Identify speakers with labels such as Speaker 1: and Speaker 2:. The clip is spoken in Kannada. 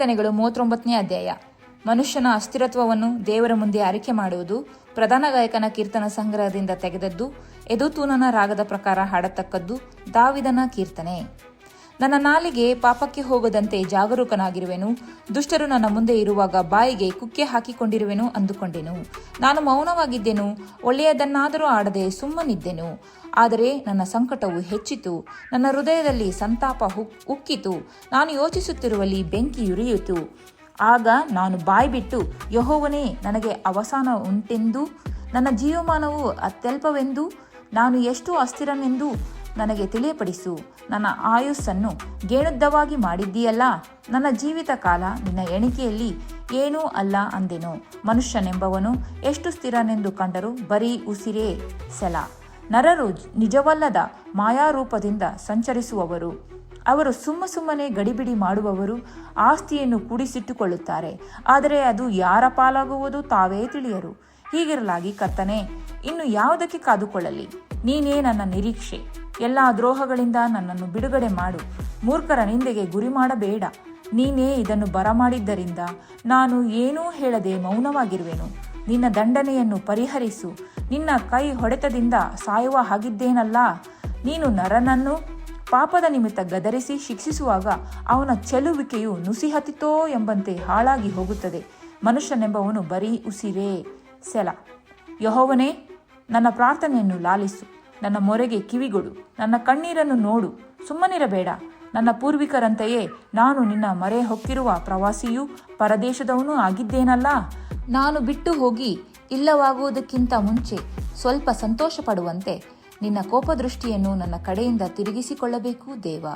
Speaker 1: ಕೀರ್ತನೆಗಳು 39ನೇ ಅಧ್ಯಾಯ. ಮನುಷ್ಯನ ಅಸ್ಥಿರತ್ವವನ್ನು ದೇವರ ಮುಂದೆ ಅರಿಕೆ ಮಾಡುವುದು. ಪ್ರಧಾನ ಗಾಯಕನ ಕೀರ್ತನ ಸಂಗ್ರಹದಿಂದ ತೆಗೆದದ್ದು. ಎದುತೂನನ ರಾಗದ ಪ್ರಕಾರ ಹಾಡತಕ್ಕದ್ದು. ದಾವಿದನ ಕೀರ್ತನೆ. ನನ್ನ ನಾಲಿಗೆ ಪಾಪಕ್ಕೆ ಹೋಗದಂತೆ ಜಾಗರೂಕನಾಗಿರುವೆನು. ದುಷ್ಟರು ನನ್ನ ಮುಂದೆ ಇರುವಾಗ ಬಾಯಿಗೆ ಕುಕ್ಕೆ ಹಾಕಿಕೊಂಡಿರುವೆನು ಅಂದುಕೊಂಡೆನು. ನಾನು ಮೌನವಾಗಿದ್ದೆನು, ಒಳ್ಳೆಯದನ್ನಾದರೂ ಆಡದೆ ಸುಮ್ಮನಿದ್ದೆನು. ಆದರೆ ನನ್ನ ಸಂಕಟವು ಹೆಚ್ಚಿತು, ನನ್ನ ಹೃದಯದಲ್ಲಿ ಸಂತಾಪ ಉಕ್ಕಿತು. ನಾನು ಯೋಚಿಸುತ್ತಿರುವಲ್ಲಿ ಬೆಂಕಿಯುರಿಯಿತು. ಆಗ ನಾನು ಬಾಯ್ಬಿಟ್ಟು, ಯೆಹೋವನೇ, ನನಗೆ ಅವಸಾನ ಉಂಟೆಂದು, ನನ್ನ ಜೀವಮಾನವು ಅತ್ಯಲ್ಪವೆಂದು, ನಾನು ಎಷ್ಟು ಅಸ್ಥಿರನೆಂದು ನನಗೆ ತಿಳಿಯಪಡಿಸು. ನನ್ನ ಆಯುಸ್ಸನ್ನು ಗೇಣುದ್ದವಾಗಿ ಮಾಡಿದ್ದೀಯಲ್ಲ, ನನ್ನ ಜೀವಿತ ಕಾಲ ನಿನ್ನ ಎಣಿಕೆಯಲ್ಲಿ ಏನೂ ಅಲ್ಲ ಅಂದೆನು. ಮನುಷ್ಯನೆಂಬವನು ಎಷ್ಟು ಸ್ಥಿರನೆಂದು ಕಂಡರೂ ಬರೀ ಉಸಿರೇ. ಸೆಲಾ. ನರರು ನಿಜವಲ್ಲದ ಮಾಯಾರೂಪದಿಂದ ಸಂಚರಿಸುವವರು. ಅವರು ಸುಮ್ಮನೆ ಗಡಿಬಿಡಿ ಮಾಡುವವರು. ಆಸ್ತಿಯನ್ನು ಕೂಡಿಸಿಟ್ಟುಕೊಳ್ಳುತ್ತಾರೆ, ಆದರೆ ಅದು ಯಾರ ಪಾಲಾಗುವುದು ತಾವೇ ತಿಳಿಯರು. ಹೀಗಿರಲಾಗಿ ಕರ್ತನೇ, ಇನ್ನು ಯಾವುದಕ್ಕೆ ಕಾದುಕೊಳ್ಳಲಿ? ನೀನೇ ನನ್ನ ನಿರೀಕ್ಷೆ. ಎಲ್ಲ ದ್ರೋಹಗಳಿಂದ ನನ್ನನ್ನು ಬಿಡುಗಡೆ ಮಾಡು. ಮೂರ್ಖರ ನಿಂದೆಗೆ ಗುರಿ ಮಾಡಬೇಡ. ನೀನೇ ಇದನ್ನು ಬರಮಾಡಿದ್ದರಿಂದ ನಾನು ಏನೂ ಹೇಳದೆ ಮೌನವಾಗಿರುವೆನು. ನಿನ್ನ ದಂಡನೆಯನ್ನು ಪರಿಹರಿಸು. ನಿನ್ನ ಕೈ ಹೊಡೆತದಿಂದ ಸಾಯುವ ಹಾಗಿದ್ದೇನಲ್ಲ. ನೀನು ನರನನ್ನು ಪಾಪದ ನಿಮಿತ್ತ ಗದರಿಸಿ ಶಿಕ್ಷಿಸುವಾಗ ಅವನ ಚೆಲುವಿಕೆಯು ನುಸಿಹತ್ತಿತೋ ಎಂಬಂತೆ ಹಾಳಾಗಿ ಹೋಗುತ್ತದೆ. ಮನುಷ್ಯನೆಂಬವನು ಬರೀ ಉಸಿರೇ. ಸೆಲಾ. ಯೆಹೋವನೇ, ನನ್ನ ಪ್ರಾರ್ಥನೆಯನ್ನು ಲಾಲಿಸು. ನನ್ನ ಮೊರೆಗೆ ಕಿವಿಗೊಡು. ನನ್ನ ಕಣ್ಣೀರನ್ನು ನೋಡು, ಸುಮ್ಮನಿರಬೇಡ. ನನ್ನ ಪೂರ್ವಿಕರಂತೆಯೇ ನಾನು ನಿನ್ನ ಮರೆ ಹೊಕ್ಕಿರುವ ಪ್ರವಾಸಿಯೂ ಪರದೇಶದವನೂ ಆಗಿದ್ದೇನಲ್ಲ. ನಾನು ಬಿಟ್ಟು ಹೋಗಿ ಇಲ್ಲವಾಗುವುದಕ್ಕಿಂತ ಮುಂಚೆ ಸ್ವಲ್ಪ ಸಂತೋಷ ಪಡುವಂತೆ ನಿನ್ನ ಕೋಪದೃಷ್ಟಿಯನ್ನು ನನ್ನ ಕಡೆಯಿಂದ ತಿರುಗಿಸಿಕೊಳ್ಳಬೇಕು ದೇವಾ.